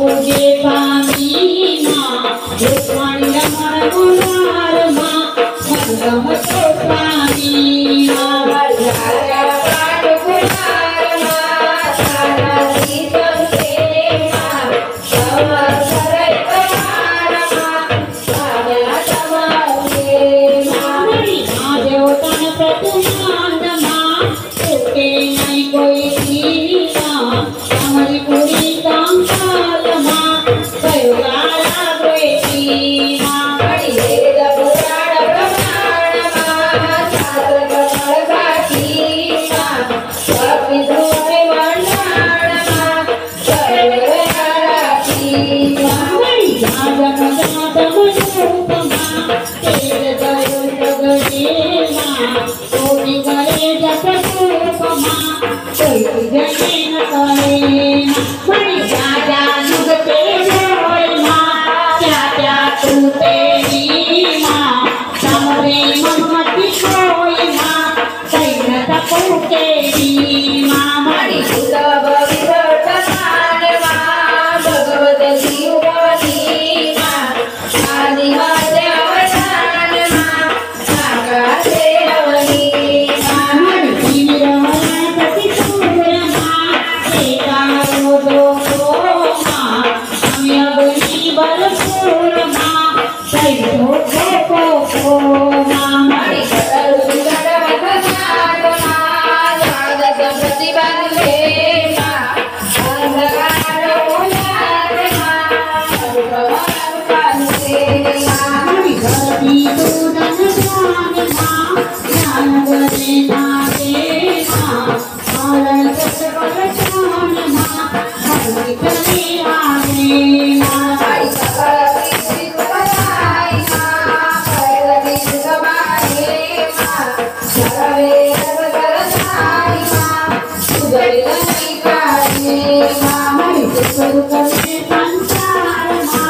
तुझे पाणी मा रुक्माणी रमण गुणार मा संगम तो पाणी मा राजा पाट गुणार मा सारथी संते मा सवसर कमार मा सागला समावे मा महादेव तन प्रतिमान मा तुके नहीं कोई कीना हमारी पूरी कांकाल मा कयुगाला गोयती मा बड़ी वेद पुराण प्रमाण मा शास्त्र कमल गाठी मा कपि धोरे वर्णाण मा सर्वे राठी मा बड़ी जागम जातम रूप मा तेज दयुत गणे मा कोटि गए जप रूप मा कोई जने न करे मा बड़ी राजा जुगते होय मा क्या क्या तू तेरी मा समरे मनमति होय मा सैन तपो केरी मा बड़ी सुलभ विवर्तमान मा भगवत जीवनी मा आदि मध्य अवसान मा साकार देवनी मा बड़ी विरमण प्रतिसूर मा एकारो दो मा अम्यगनी भरपूर मा सैधो को मा बड़ी सरल सुंदर वदनान मा साधक प्रतिबंधे मा अंधकार उजाड़ मा भगवान कांते मा बड़ी धरती दूधन ज्ञान मा ज्ञान गरे नागे मा आरण सत्य पहचान मा भक्ति करे आगे मा बड़ी सकल सिद्धि बनाई मा प्रगति गवाए मा सर्वे सर्वसाई मा सुगरि नहीं काहे मा बड़ी स्वरूप में संसार मा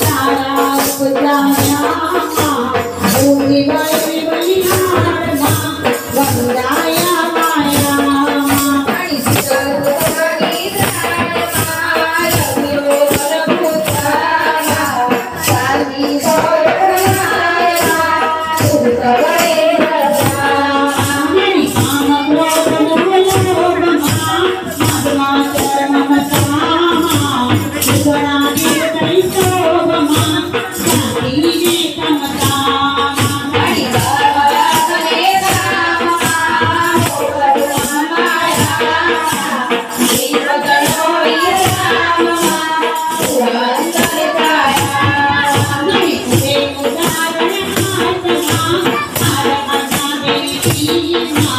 सारा उपजाया मा भूमि बड़ी बलिहार मा वंदाया माया मा बड़ी शीतल बड़ी ध्यान मा लग्यो बलभूताया शांति सौरभनाया सुख बड़े रसा बड़ी काम क्रोध लोभ मा मदमा चरण मता मा विगुणा निर्दयी शोभ मा शांति ने समता बड़ी गर्भने राम मा भोगरुण माया जीवगण होई राम मा पुरंदर काया बड़ी कुबे उदाहरण हाथ मा आरमना देवी मा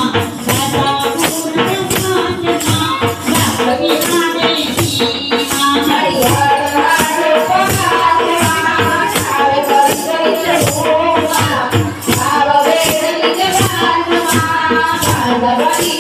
दाता पूर्ण साथ मा भक्ति देवी मा बड़ी हर हर पहाड़ मा सारे परिचय मा भाव वेद निज भान मा भागवती